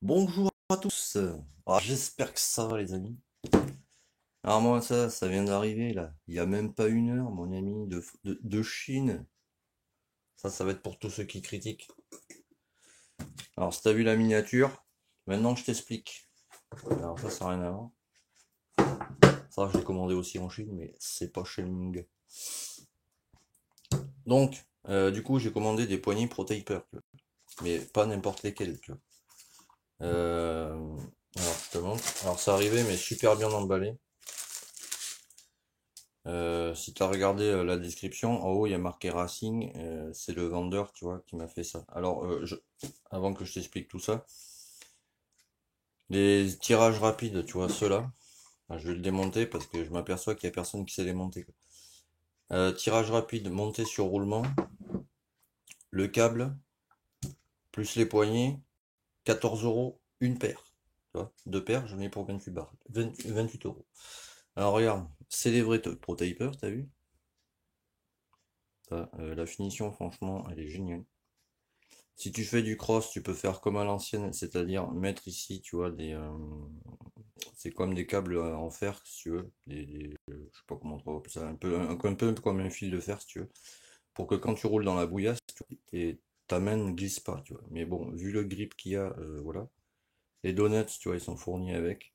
Bonjour à tous. J'espère que ça va les amis. Alors moi ça vient d'arriver là. Il y a même pas une heure, mon ami de Chine. Ça va être pour tous ceux qui critiquent. Alors si t'as vu la miniature, maintenant je t'explique. Alors ça n'a rien à voir. Ça je l'ai commandé aussi en Chine, mais c'est pas chez Ming. Donc, du coup j'ai commandé des poignées Pro Taper, tu vois. Mais pas n'importe lesquelles, tu vois. Alors je te montre. Alors ça arrivait mais super bien emballé. Si tu as regardé la description, en haut il y a marqué Racing, c'est le vendeur, tu vois, qui m'a fait ça. Alors, avant que je t'explique tout ça, les tirages rapides, tu vois, ceux-là, je vais le démonter parce que je m'aperçois qu'il y a personne qui sait les monter, quoi. Tirage rapide, monté sur roulement, le câble, plus les poignées, 14 euros, une paire. Tu vois, deux paires, j'en ai pour 28 barres, 28 euros. Alors regarde, c'est des vrais Pro Taper, t'as vu? La finition, franchement, elle est géniale. Si tu fais du cross, tu peux faire comme à l'ancienne, c'est-à-dire mettre ici, tu vois, c'est comme des câbles en fer, si tu veux, je sais pas comment on appelle ça, un peu comme un fil de fer, si tu veux, pour que quand tu roules dans la bouillasse, ta main ne glisse pas, tu vois. Mais bon, vu le grip qu'il y a, voilà. Les donuts, tu vois, ils sont fournis avec,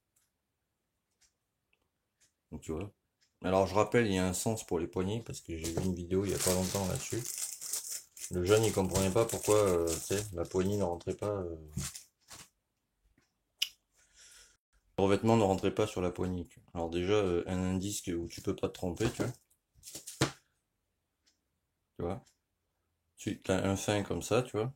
donc tu vois. Alors je rappelle, il y a un sens pour les poignées, parce que j'ai vu une vidéo il y a pas longtemps là-dessus. Le jeune, il comprenait pas pourquoi, tu sais, la poignée ne rentrait pas. Le revêtement ne rentrait pas sur la poignée. Tu vois. Alors déjà, un indice où tu peux pas te tromper, tu vois. Tu as un fin comme ça, tu vois,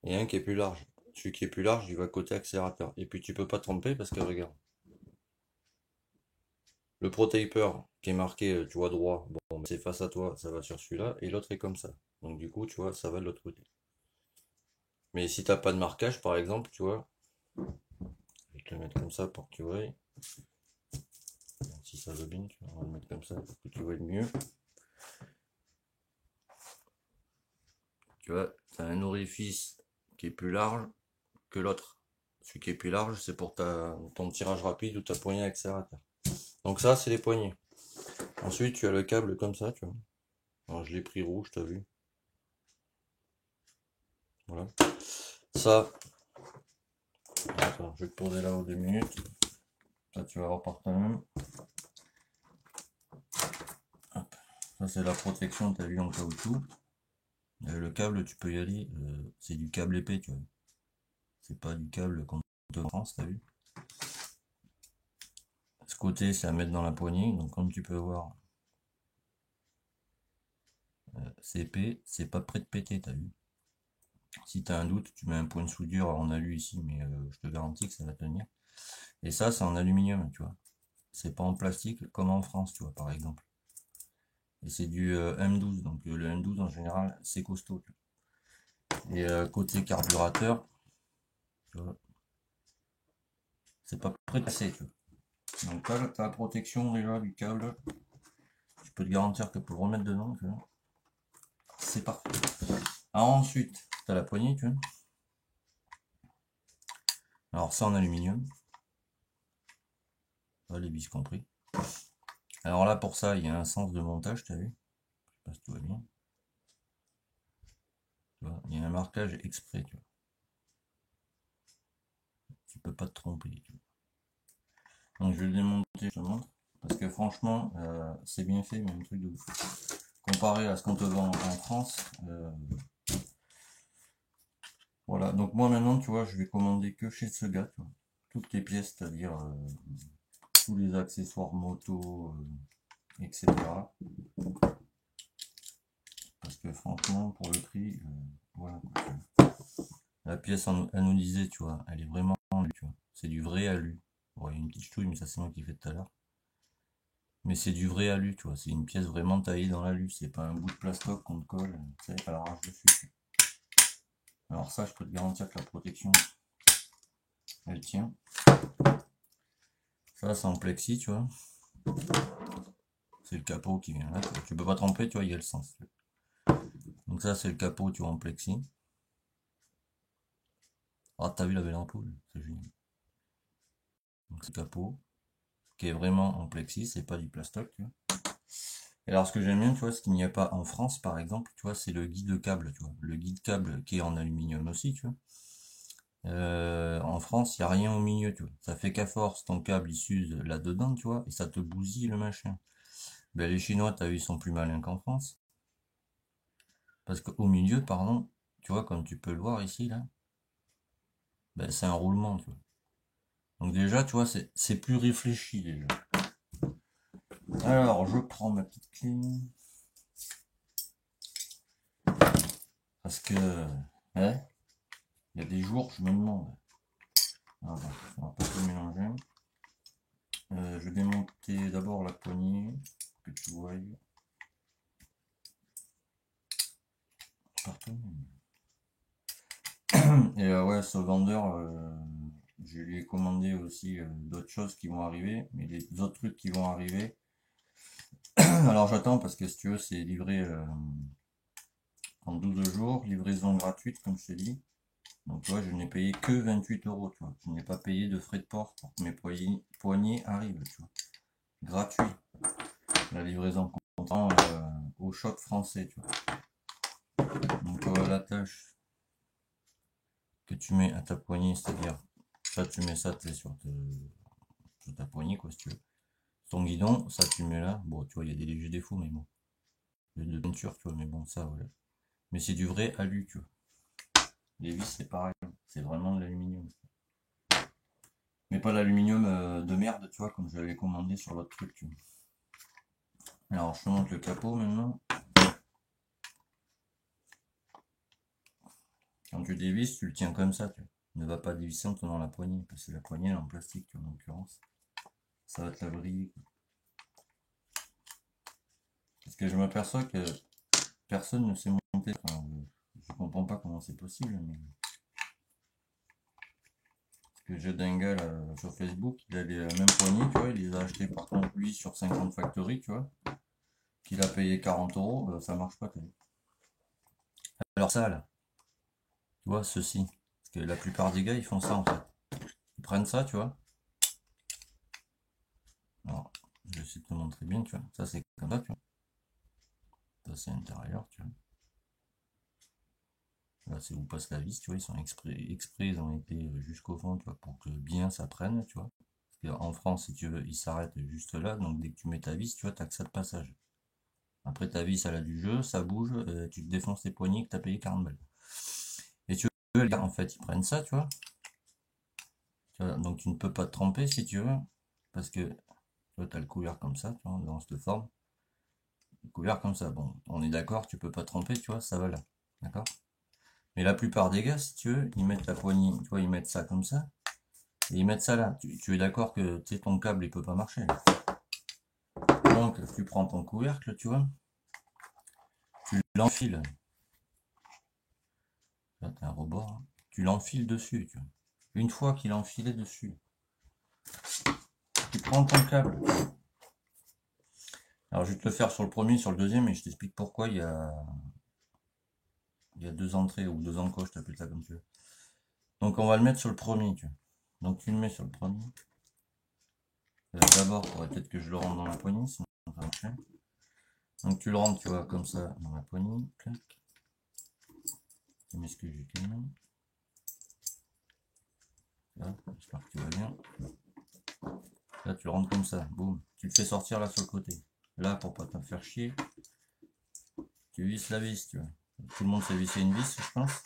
et un qui est plus large. Celui qui est plus large, il va côté accélérateur. Et puis tu peux pas te tromper parce que regarde, le Pro Taper qui est marqué, tu vois, droit, bon, c'est face à toi, ça va sur celui-là, et l'autre est comme ça. Donc du coup, tu vois, ça va de l'autre côté. Mais si t'as pas de marquage, par exemple, tu vois, je vais te le mettre comme ça pour que tu vois. Si ça veut bien, tu vois, on va le mettre comme ça pour que tu vois mieux. Tu vois, t'as un orifice qui est plus large que l'autre. Celui qui est plus large, c'est pour ton tirage rapide ou ta poignée accélérateur. Donc ça, c'est les poignées. Ensuite, tu as le câble comme ça, tu vois. Alors, je l'ai pris rouge, t'as vu. Voilà. Ça, attends, je vais te poser là-haut 2 minutes. Ça, tu vas repartir même. Hop. Ça, c'est la protection, t'as vu, en caoutchouc. Le câble, tu peux y aller. C'est du câble épais, tu vois. C'est pas du câble comme en France, t'as vu. Ce côté, c'est à mettre dans la poignée. Donc, comme tu peux voir, c'est épais. C'est pas prêt de péter, t'as vu. Si tu as un doute, tu mets un point de soudure en alu ici, mais je te garantis que ça va tenir. Et ça, c'est en aluminium, tu vois. C'est pas en plastique comme en France, tu vois, par exemple. Et c'est du M12, donc le M12 en général, c'est costaud. Tu vois. Et côté carburateur, tu vois, c'est pas prêt de passer, tu vois. Donc là, tu as la protection déjà du câble. Je peux te garantir que pour le remettre dedans, tu vois, c'est parfait. Alors ensuite, tu as la poignée, tu vois. Alors ça en aluminium. Les vis compris. Alors là, pour ça, il y a un sens de montage, tu as vu. Je sais pas si tu vois bien. Tu vois, il y a un marquage exprès, tu vois. Tu peux pas te tromper. Tu vois. Donc je vais le démonter, je te montre. Parce que franchement, c'est bien fait, mais un truc de ouf. Comparé à ce qu'on te vend en France. Voilà, donc moi maintenant, tu vois, je vais commander que chez ce gars, tu vois. Toutes les pièces, c'est-à-dire tous les accessoires moto, etc. Parce que franchement, pour le prix, voilà. La pièce anodisée, tu vois, elle est vraiment alu, tu vois. C'est du vrai alu. Bon, il y a une petite ch'touille, mais ça c'est moi qui l'ai fait tout à l'heure. Mais c'est du vrai alu, tu vois. C'est une pièce vraiment taillée dans l'alu. C'est pas un bout de plastoc qu'on te colle, tu sais, à l'arrache dessus. Alors ça, je peux te garantir que la protection, elle tient. Ça, c'est en plexi, tu vois. C'est le capot qui vient là. Tu peux pas tremper, tu vois, il y a le sens. Donc ça, c'est le capot, tu vois, en plexi. Ah, t'as vu la belle ampoule? C'est génial. Donc c'est le capot, qui est vraiment en plexi, c'est pas du plastoc, tu vois. Et alors ce que j'aime bien, tu vois, ce qu'il n'y a pas en France, par exemple, tu vois, c'est le guide câble, tu vois. Le guide câble qui est en aluminium aussi, tu vois. En France, il n'y a rien au milieu, tu vois. Ça fait qu'à force, ton câble il s'use là-dedans, tu vois, et ça te bousille le machin. Ben, les Chinois, t'as vu, ils sont plus malins qu'en France. Parce qu'au milieu, pardon, tu vois, comme tu peux le voir ici, là, ben, c'est un roulement, tu vois. Donc déjà, tu vois, c'est plus réfléchi, déjà. Alors, je prends ma petite clé. Parce que, ouais, il y a des jours, je me demande. Alors, on va pas tout mélanger. Je vais démonter d'abord la poignée, que tu vois. Partout. Et ouais, ce vendeur, je lui ai commandé aussi d'autres choses qui vont arriver, mais les autres trucs qui vont arriver. Alors j'attends parce que si tu veux, c'est livré en 12 jours, livraison gratuite, comme je te dis. Donc tu vois, je n'ai payé que 28 euros, tu vois. Je n'ai pas payé de frais de port pour que mes poignées arrivent, tu vois. Gratuit. La livraison comptant au choc français, tu vois. Donc la tâche que tu mets à ta poignée, c'est-à-dire, ça tu mets ça, tu sur ta poignée, quoi, si tu veux. Ton guidon, ça tu mets là. Bon, tu vois, il y a des légers défauts, mais bon. De peinture, tu vois, mais bon, ça, voilà. Mais c'est du vrai alu, tu vois. Les vis, c'est pareil. C'est vraiment de l'aluminium. Mais pas l'aluminium de merde, tu vois, comme j'avais commandé sur l'autre truc, tu vois. Alors, je te montre le capot maintenant. Quand tu dévisses, tu le tiens comme ça, tu vois. Ne va pas dévisser en tenant la poignée, parce que la poignée elle est en plastique, tu vois, en l'occurrence. Ça va te la briller, quoi. Parce que je m'aperçois que personne ne sait monter. Enfin, je comprends pas comment c'est possible, mais que j'ai d'un gars là, sur Facebook, il a les mêmes poignées, tu vois, il les a achetés par contre lui sur 50 Factory, tu vois, qu'il a payé 40 euros, ça marche pas, t'as vu. Alors ça là, tu vois, ceci, parce que la plupart des gars ils font ça en fait. Ils prennent ça, tu vois. Alors, je vais essayer de te montrer bien, tu vois. Ça c'est comme ça, tu vois. Ça c'est l'intérieur, tu vois. Là c'est où passe la vis, tu vois, ils sont exprès ils ont été jusqu'au fond, tu vois, pour que bien ça prenne, tu vois. Parce qu'en France, si tu veux, ils s'arrêtent juste là, donc dès que tu mets ta vis, tu vois, t'as que ça de passage. Après ta vis, elle a du jeu, ça bouge, tu te défonces tes poignets que t'as payé 40 balles. Et tu veux, les gars, en fait, ils prennent ça, tu vois. Donc tu ne peux pas te tromper si tu veux, parce que tu vois, t'as le couvercle comme ça, tu vois, dans cette forme. Le couvercle comme ça, bon, on est d'accord, tu peux pas te tromper, tu vois, ça va là. D'accord. Mais la plupart des gars, si tu veux, ils mettent la poignée, tu vois, ils mettent ça comme ça, et ils mettent ça là. Tu es d'accord que ton câble, il peut pas marcher. Donc tu prends ton couvercle, tu vois, tu l'enfiles. Là, t'as un rebord, hein. Tu l'enfiles dessus, tu vois. Une fois qu'il est enfilé dessus, tu prends ton câble. Alors je vais te le faire sur le premier, sur le deuxième, et je t'explique pourquoi il y a deux entrées ou deux encoches, t'appelles ça comme tu veux. Donc on va le mettre sur le premier, tu vois. Donc tu le mets sur le premier. D'abord, il faudrait peut-être que je le rentre dans la poignée, sinon ça va marcher. Donc tu le rentres, tu vois, comme ça, dans la poignée. Clac. Tu mets ce que j'ai quand même. Là, j'espère que tu vas bien. Là, tu le rentres comme ça, boum. Tu le fais sortir là sur le côté. Là, pour pas te faire chier, tu visses la vis, tu vois. Tout le monde sait visser une vis, je pense.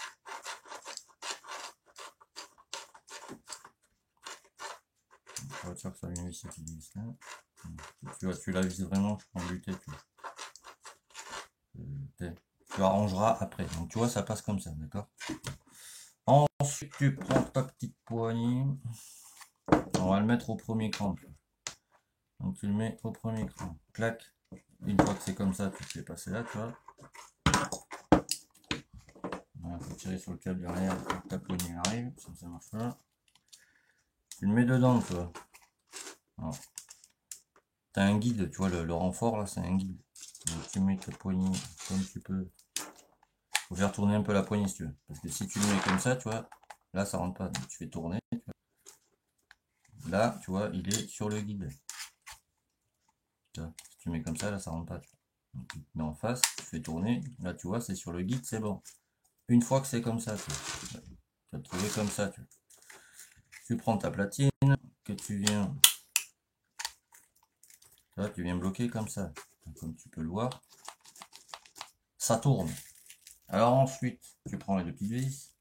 On va dire que ça vient visser cette vis là. Tu vois, tu la vises vraiment, je prends lutter, tu vois. Tu arrangeras après. Donc tu vois, ça passe comme ça, d'accord. Ensuite, tu prends ta petite poignée. On va le mettre au premier cran. Donc tu le mets au premier cran. Clac. Une fois que c'est comme ça, tu te fais passer là, tu vois. Voilà, faut tirer sur le câble derrière pour que ta poignée arrive. Ça marche pas. Tu le mets dedans, tu vois. T'as un guide, tu vois, le renfort là, c'est un guide. Donc tu mets ta poignée comme tu peux. Faut faire tourner un peu la poignée si tu veux. Parce que si tu le mets comme ça, tu vois, Là, ça rentre pas. Donc, tu fais tourner. Là, tu vois, il est sur le guide. Tu vois, si tu mets comme ça, là, ça rentre pas. Tu vois. Donc, tu te mets en face, tu fais tourner. Là, tu vois, c'est sur le guide, c'est bon. Une fois que c'est comme ça, tu vas te trouver comme ça. Tu prends ta platine que tu viens bloquer comme ça. Comme tu peux le voir, ça tourne. Alors ensuite, tu prends les deux petites vis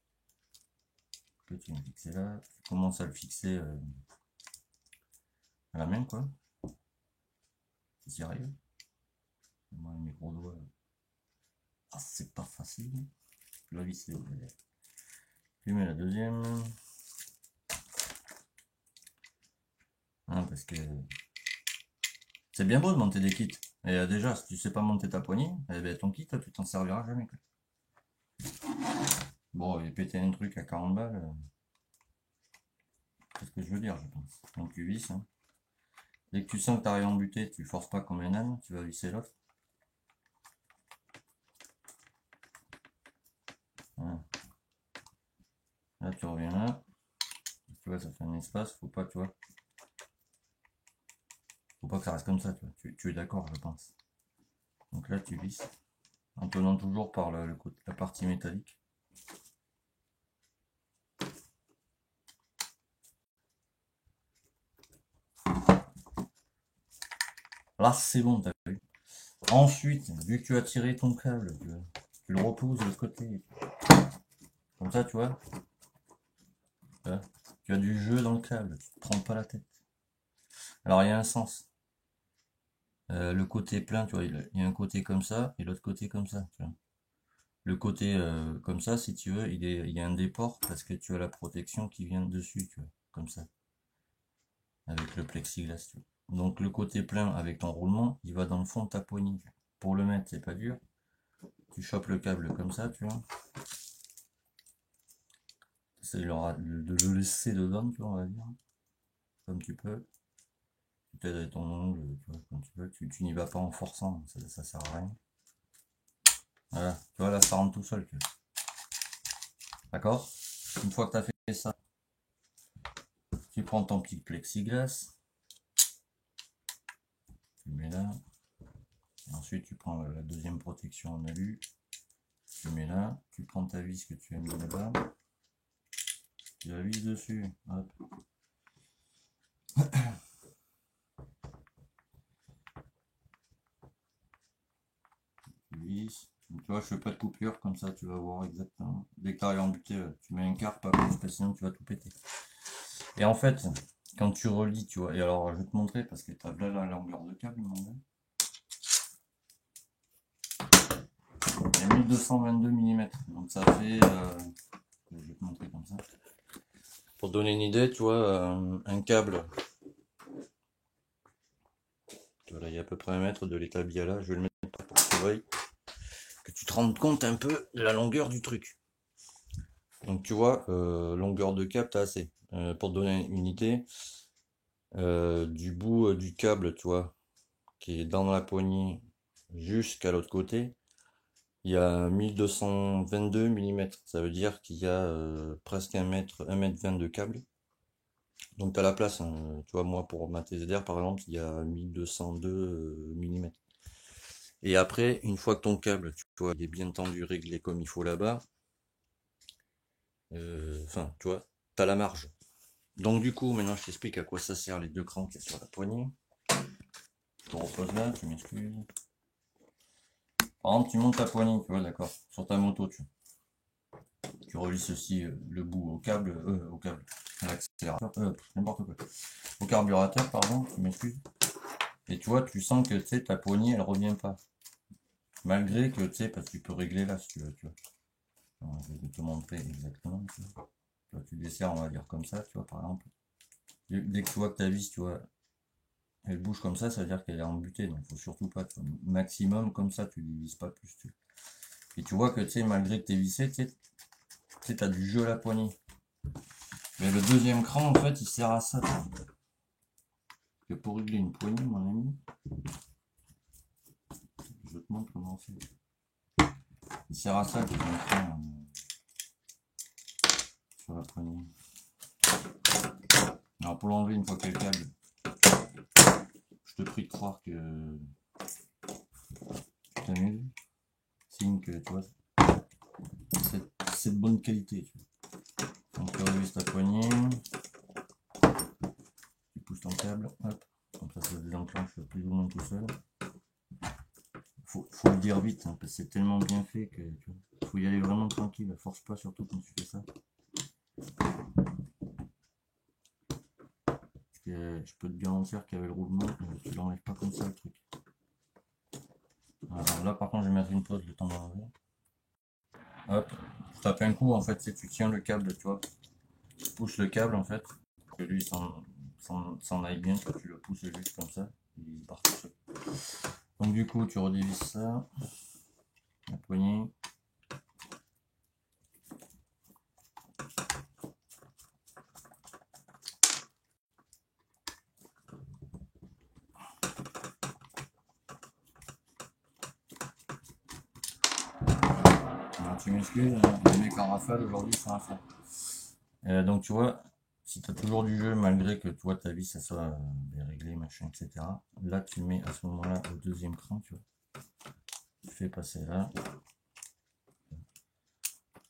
que tu viens fixer là. Tu commences à le fixer à la main, quoi. Si tu y arrives. Moi, mes gros doigts, ah, c'est pas facile. La vis est ouverte. Tu mets la deuxième. Hein, parce que c'est bien beau de monter des kits. Et déjà, si tu sais pas monter ta poignée, eh ben, ton kit, tu t'en serviras jamais. Quoi. Bon, et péter un truc à 40 balles, c'est ce que je veux dire, je pense. Donc tu visses. Hein. Dès que tu sens que tu arrives en butée, tu forces pas comme un âne, tu vas visser l'autre. Voilà. Là, tu reviens là. Tu vois, ça fait un espace, faut pas, tu vois. Faut pas que ça reste comme ça, tu vois. Tu es d'accord, je pense. Donc là, tu visses. En tenant toujours par la partie métallique. Là, c'est bon, t'as vu. Ensuite, vu que tu as tiré ton câble, tu le reposes de l'autre côté. Comme ça, tu vois. Là, tu as du jeu dans le câble, tu te prends pas la tête. Alors, il y a un sens. Le côté plein, tu vois, il y a un côté comme ça et l'autre côté comme ça, tu vois. Le côté comme ça, si tu veux, il y a un déport parce que tu as la protection qui vient dessus, tu vois, comme ça, avec le plexiglas, tu vois. Donc le côté plein avec ton roulement, il va dans le fond de ta poignée. Pour le mettre, c'est pas dur. Tu chopes le câble comme ça, tu vois. C'est de le laisser dedans, tu vois, on va dire. Comme tu peux. Tu t'aides avec ton ongle, tu vois, comme tu peux. Tu n'y vas pas en forçant, ça sert à rien. Voilà, tu vois, là, ça rentre tout seul, tu vois. D'accord? Une fois que tu as fait ça, tu prends ton petit plexiglas. Tu mets là. Ensuite, tu prends la deuxième protection en alu. Tu mets là. Tu prends ta vis que tu as mis là-bas. Tu la vis dessus. Hop. Tu vis. Tu vois, je fais pas de coupure, comme ça tu vas voir exactement. Dès que tu arrives en butée, tu mets un quart, pas plus, parce que sinon tu vas tout péter. Et en fait, quand tu relis, tu vois, et alors je vais te montrer parce que tu as là la longueur de câble, mon gars. Il y a 1222 mm, donc ça fait, je vais te montrer comme ça. Pour te donner une idée, tu vois, un câble, voilà, il y a à peu près 1 mètre de l'établi à là, je vais le mettre pour que tu vois, que tu te rendes compte un peu de la longueur du truc. Donc tu vois, longueur de câble, t'as assez. Pour te donner une idée, du bout du câble, tu vois, qui est dans la poignée jusqu'à l'autre côté, il y a 1222 mm. Ça veut dire qu'il y a presque 1 mètre 20 de câble. Donc tu as la place, hein. Tu vois, moi pour ma TZR par exemple, il y a 1202 mm. Et après, une fois que ton câble, tu vois, il est bien tendu, réglé comme il faut là-bas, enfin, tu vois, tu as la marge. Donc du coup, maintenant je t'explique à quoi ça sert les deux crans qui sont sur la poignée. Je te repose là, tu m'excuses. Par exemple, tu montes ta poignée, tu vois, d'accord, sur ta moto, tu relis ceci, le bout au câble, à l'accélérateur, n'importe quoi. Au carburateur, pardon, tu m'excuses. Et tu vois, tu sens que, tu sais, ta poignée, elle revient pas. Malgré que, tu sais, parce que tu peux régler là, si tu veux, tu vois. Alors, je vais te montrer exactement, tu vois. Tu desserres, on va dire comme ça, tu vois, par exemple. Dès que tu vois que ta vis, tu vois, elle bouge comme ça veut dire qu'elle est embutée, donc faut surtout pas, tu vois, maximum comme ça, tu divises pas plus. Et tu vois que, tu sais, malgré que t'es vissé, tu sais, t'as du jeu à la poignée. Mais le deuxième cran, en fait, il sert à ça. Que pour régler une poignée, mon ami, je te montre comment on fait. Il sert à ça, le deuxième cran. sur la poignée. Alors pour l'enlever une fois qu'il y a le câble, je te prie de croire que tu t'amuses. Signe que tu vois, c'est de bonne qualité. Tu vois. Donc tu revises ta poignée, tu pousses ton câble, hop, comme ça se désenclenche plus ou moins tout seul. Faut le dire vite, hein, parce que c'est tellement bien fait que tu vois, faut y aller vraiment tranquille, force pas surtout quand tu fais ça. Parce que je peux te garantir qu'avec le roulement, tu l'enlèves pas comme ça le truc. Alors là par contre je vais mettre une pause le temps d'enlever. Hop, tu tapes un coup en fait, c'est tu tiens le câble, tu vois. Tu pousses le câble en fait, pour que lui s'en aille bien, tu le pousses juste comme ça, il part tout seul. Donc du coup tu redivises ça, la poignée. Alors, tu m'excuses, les mecs en rafale aujourd'hui c'est un faire. Donc tu vois, si tu as toujours du jeu malgré que toi ta vie ça soit déréglé, machin, etc. Là tu mets à ce moment-là au deuxième cran, tu vois. Tu fais passer là.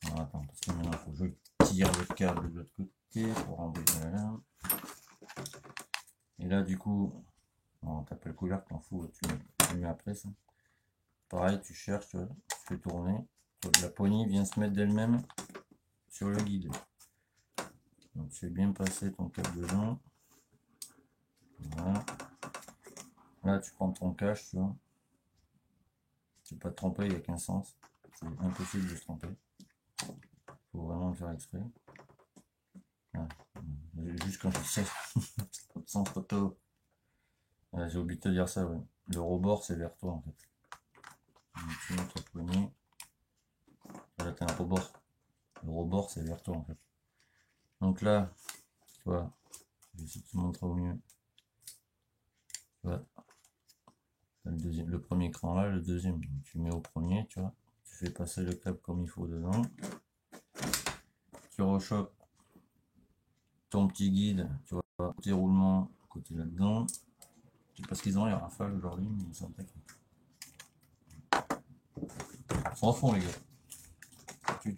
Alors, attends, parce que maintenant il faut que je tire le câble de l'autre côté pour embêter la lame. Et là du coup, on tape le couvercle, t'en fous, tu le mets après ça. Pareil, tu cherches, tu vois, tu fais tourner. La poignée vient se mettre d'elle-même sur le guide. Donc tu fais bien passer ton câble dedans. Voilà. Là tu prends ton cache, tu vois. Tu peux pas te tromper, il n'y a qu'un sens. C'est impossible de se tromper. Faut vraiment le faire exprès. Voilà. Juste quand je sais. Pas de sens photo. J'ai oublié de te dire ça, ouais. Le rebord c'est vers toi en fait. Donc, tu mets ta poignée. Là t'as un rebord. Le rebord c'est vers toi en fait. Donc là, tu vois, je vais essayer de te montrer au mieux. Tu vois, le premier cran là, le deuxième. Donc, tu mets au premier, tu vois. Tu fais passer le câble comme il faut dedans. Tu rechopes ton petit guide, tu vois, côté roulement, côté là-dedans. Parce qu'ils ont les rafales aujourd'hui, mais ils sont attaqués. Ils sont à fond les gars.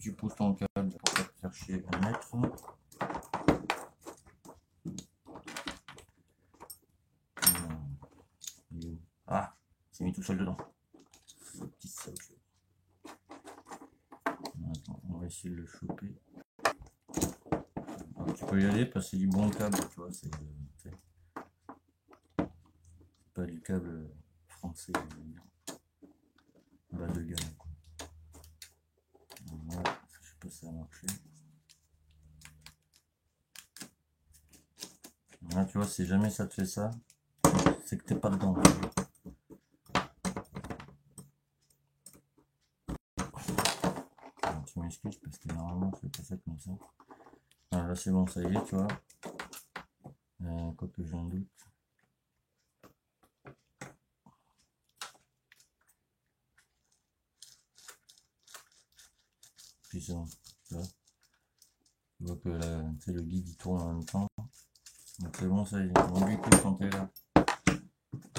Tu pousses ton câble pour pas te faire chier à mettre. Ah, c'est mis tout seul dedans. Petit salope. Attends, on va essayer de le choper. Alors, tu peux y aller parce que c'est du bon câble, tu vois, c'est pas du câble français, bas de gamme. Voilà, je sais pas si ça a marché. Là, tu vois, si jamais ça te fait ça, c'est que t'es pas dedans. Alors, tu m'excuses parce que normalement, je fais pas ça comme ça. Alors là, c'est bon, ça y est, tu vois. Quoique j'ai un doute. Puis c'est bon, tu vois. Tu vois que là, le guide il tourne en même temps. Donc c'est bon, ça y est. Donc du coup, quand t'es là,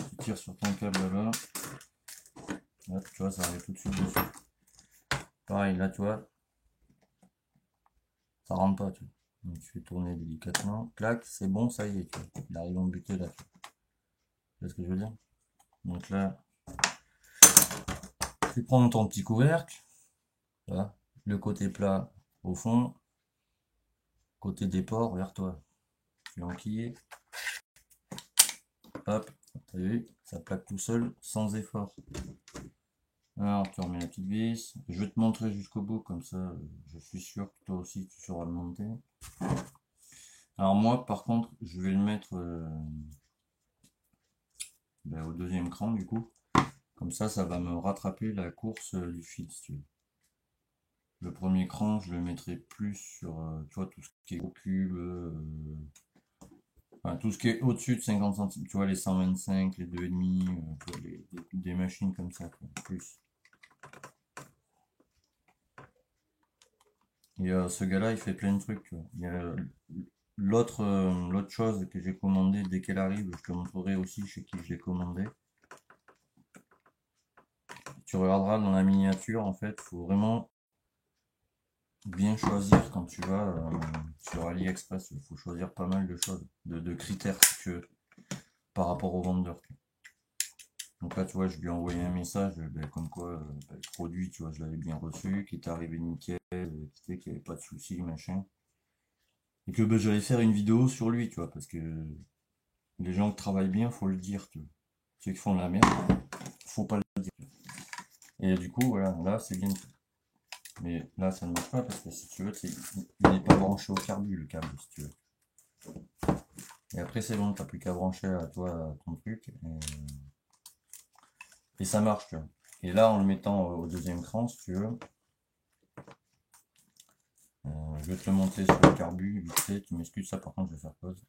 tu tires sur ton câble là-bas. Là, tu vois, ça arrive tout de suite dessus. Pareil, là, tu vois, ça rentre pas, tu vois. Donc tu fais tourner délicatement. Clac, c'est bon, ça y est, tu vois. Il arrive en buté là. Tu vois ce que je veux dire? Donc là, tu prends ton petit couvercle. Voilà. Le côté plat au fond. Côté déport vers toi. Tu enquilles. Hop, t'as vu, ça plaque tout seul, sans effort. Alors, tu remets la petite vis. Je vais te montrer jusqu'au bout, comme ça, je suis sûr que toi aussi, tu sauras le monter. Alors moi, par contre, je vais le mettre au deuxième cran, du coup. Comme ça va me rattraper la course du fil, si tu veux. Le premier cran, je le mettrai plus sur, tu vois, tout ce qui est au cube, enfin, tout ce qui est au-dessus de 50 cm, tu vois, les 125, les 2,5, tu vois, des machines comme ça, quoi, plus. Et ce gars-là, il fait plein de trucs, tu vois. Il y a l'autre chose que j'ai commandé dès qu'elle arrive, je te montrerai aussi chez qui je l'ai commandé. Tu regarderas dans la miniature, en fait, faut vraiment bien choisir quand tu vas sur AliExpress. Il faut choisir pas mal de choses, de critères, si tu veux, par rapport au vendeur. Donc là, tu vois, je lui ai envoyé un message, ben, comme quoi ben, le produit, tu vois, je l'avais bien reçu, qu'il était arrivé nickel, qu'il n'y avait pas de soucis, machin. Et que ben, j'allais faire une vidéo sur lui, tu vois, parce que les gens qui travaillent bien, faut le dire, tu vois. Ceux qui font de la merde, faut pas le dire. Et du coup, voilà, là, c'est bien. Mais là, ça ne marche pas, parce que si tu veux, il n'est pas branché au carbu, le câble, si tu veux. Et après, c'est bon, t'as plus qu'à brancher à toi ton truc, et ça marche, tu vois. Et là, en le mettant au deuxième cran, si tu veux, je vais te le monter sur le carbu, vite fait. Tu m'excuses ça, par contre, je vais faire pause.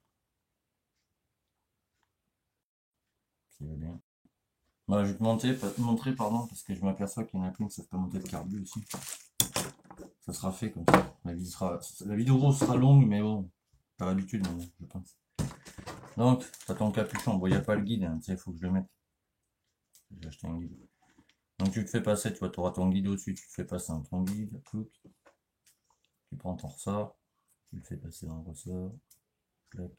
Si va bien. Bah, je vais te montrer, pardon, parce que je m'aperçois qu'il y en a plein qui savent pas monter le carbu aussi. Ça sera fait comme ça. La vidéo sera longue, mais bon, t'as l'habitude maintenant, je pense. Donc, t'as ton capuchon. Bon, il n'y a pas le guide, hein, tu sais, il faut que je le mette. J'ai acheté un guide. Donc, tu te fais passer, tu vois, tu auras ton guide au-dessus, tu te fais passer dans ton guide, tu prends ton ressort, tu le fais passer dans le ressort, clac.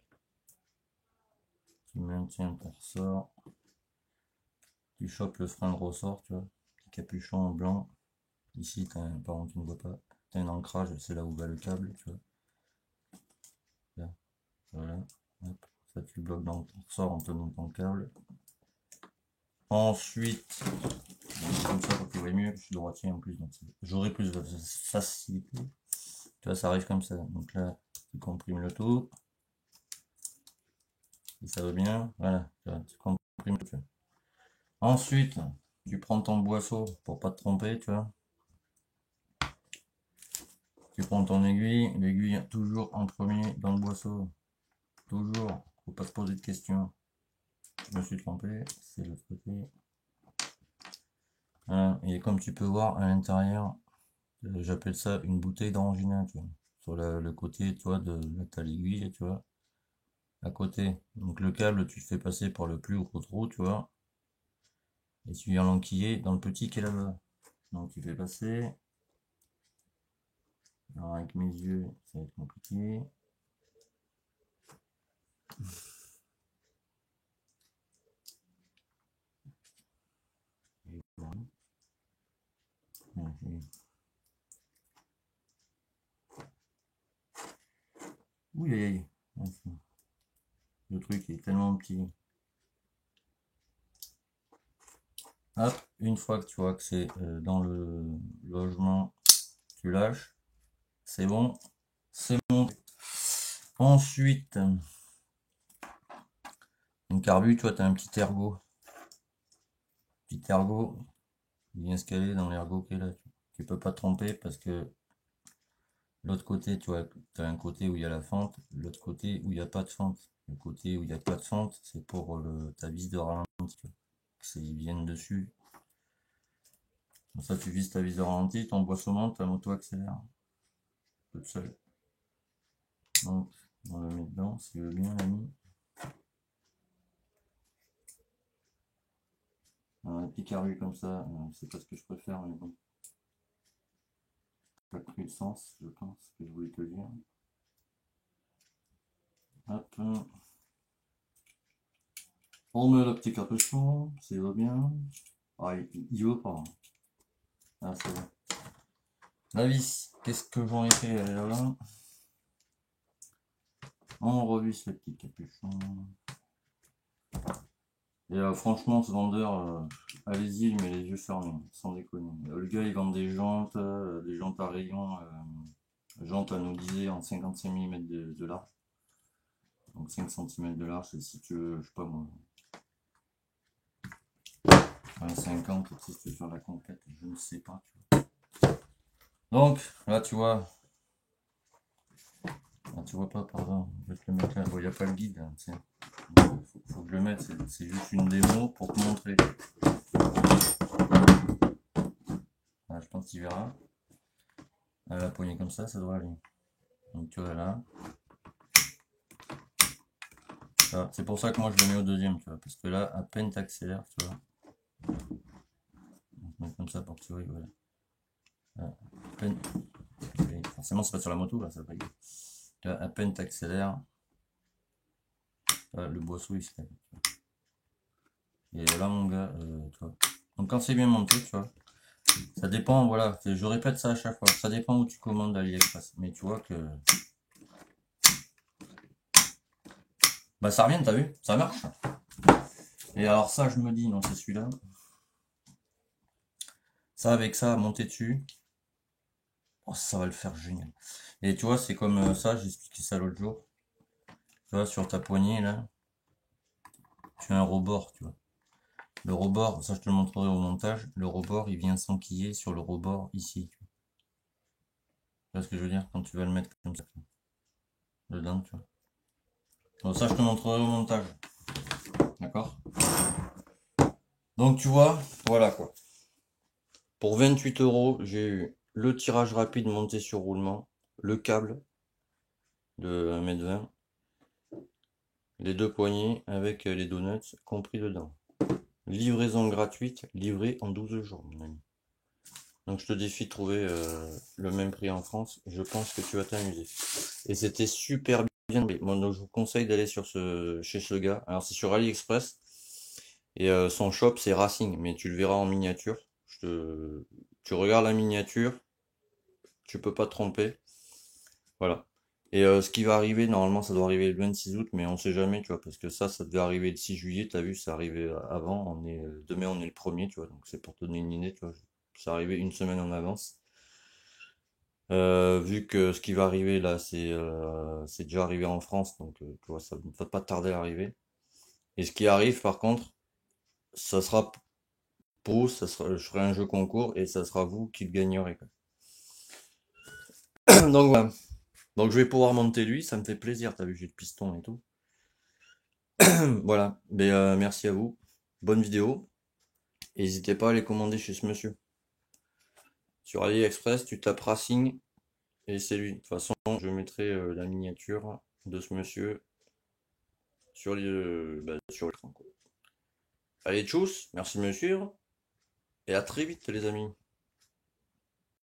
Tu maintiens ton ressort, tu chopes le frein de ressort, tu vois, petit capuchon blanc. Ici, t'as un, par contre, tu ne vois pas, t'as un ancrage, c'est là où va le câble, tu vois. Là, voilà, hop, ça tu bloques dans ton ressort en tenant ton câble. Ensuite, comme ça, pour que tu vois mieux, je suis droitier en plus, donc j'aurai plus de facilité. Tu vois, ça arrive comme ça. Donc là, tu comprimes le tout. Si ça va bien, voilà, tu comprimes le tout. Ensuite, tu prends ton boisseau pour pas te tromper, tu vois. Tu prends ton aiguille, l'aiguille toujours en premier dans le boisseau. Toujours, faut pas se poser de questions. Je me suis trompé, c'est l'autre côté. Voilà. Et comme tu peux voir à l'intérieur, j'appelle ça une bouteille d'orangina, tu vois. Sur le côté, tu vois, de t'as l'aiguille, tu vois, à côté. Donc le câble, tu le fais passer par le plus gros trou, tu vois. Et tu viens l'enquiller dans le petit qui est là-bas. Donc tu fais passer. Alors avec mes yeux, ça va être compliqué. Et voilà. Oui, aïe, aïe. Le truc est tellement petit. Hop, une fois que tu vois que c'est dans le logement, tu lâches. C'est bon. C'est bon. Ensuite, une carbu, toi, tu as un petit ergot. Petit ergot, il vient se caler dans l'ergot qui est là. Tu peux pas te tromper parce que l'autre côté, tu vois, tu as un côté où il y a la fente, l'autre côté où il n'y a pas de fente. Le côté où il n'y a pas de fente, c'est pour ta vis de ralenti. Ils viennent dessus. Comme ça, tu vises ta vis de ralenti, ton boisseau monte, ta moto accélère. Toute seule. Donc, on le met dedans, s'il veut bien, l'ami. Un petit carbu comme ça, c'est pas ce que je préfère, mais bon. Pas pris le sens, je pense, que je voulais te dire. Hop. On met le petit capuchon, ça va bien. Ah, il veut pas. Ah, c'est bon. La vis, qu'est-ce que j'en ai fait? Elle est là. On revisse le petit capuchon. Et franchement, ce vendeur, allez-y, il met les yeux fermés, sans déconner. Le gars, il vend des jantes à rayon, jantes à nous disait en 55 mm de large. Donc 5 cm de large, et si tu veux, je sais pas moi, 50, si tu veux faire la compète, je ne sais pas. Donc, là, tu vois, ah, tu vois pas, pardon, je vais te le mettre là. Bon, il n'y a pas le guide, hein, faut que je le mette, c'est juste une démo pour te montrer. Ah, je pense que tu verras. À la poignée comme ça doit aller. Donc tu vois là. C'est pour ça que moi je le mets au deuxième, tu vois. Parce que là, à peine t'accélères, tu vois. On va mettre comme ça pour que tu vois, voilà. Là, à peine... Forcément, c'est pas sur la moto, là, ça va pas y aller. Là, à peine t'accélères, le boisseau il se lève. Et là, mon gars, tu vois. Donc quand c'est bien monté, tu vois. Ça dépend, voilà, je répète ça à chaque fois. Ça dépend où tu commandes AliExpress. Mais tu vois que. Bah ça revient, t'as vu? Ça marche. Et alors ça, je me dis, non, c'est celui-là. Ça, avec ça, monter dessus. Oh, ça va le faire génial. Et tu vois, c'est comme ça, j'ai expliqué ça l'autre jour. Tu vois, sur ta poignée, là, tu as un rebord, tu vois. Le rebord, ça je te le montrerai au montage. Le rebord, il vient s'enquiller sur le rebord ici. Tu vois ce que je veux dire? Quand tu vas le mettre comme ça, dedans, tu vois. Donc ça, je te montrerai au montage. D'accord? Donc tu vois, voilà quoi. Pour 28 euros, j'ai eu le tirage rapide monté sur roulement, le câble de 1,20 m, les deux poignées avec les donuts compris dedans. Livraison gratuite, livrée en 12 jours, mon ami. Donc je te défie de trouver le même prix en France. Je pense que tu vas t'amuser. Et c'était super bien. Moi, donc, je vous conseille d'aller chez ce gars. Alors c'est sur AliExpress. Et son shop c'est Racing. Mais tu le verras en miniature. Tu regardes la miniature. Tu peux pas te tromper. Voilà. Et ce qui va arriver, normalement ça doit arriver le 26 août. Mais on sait jamais, tu vois. Parce que ça devait arriver le 6 juillet. T'as vu, ça arrivait avant. Demain on est le premier, tu vois. Donc c'est pour te donner une idée, tu vois. C'est arrivé une semaine en avance. Vu que ce qui va arriver là, c'est déjà arrivé en France, donc tu vois, ça ne va pas tarder à arriver. Et ce qui arrive, par contre, ça sera pour vous, je ferai un jeu concours et ça sera vous qui le gagnerez, quoi. Donc voilà. Donc je vais pouvoir monter lui, ça me fait plaisir. T'as vu, j'ai le piston et tout. Voilà. Mais merci à vous. Bonne vidéo. N'hésitez pas à les commander chez ce monsieur. Sur AliExpress, tu tapes Racing et c'est lui. De toute façon, je mettrai la miniature de ce monsieur sur l'écran, quoi. Allez, tchuss, merci de me suivre, et à très vite les amis.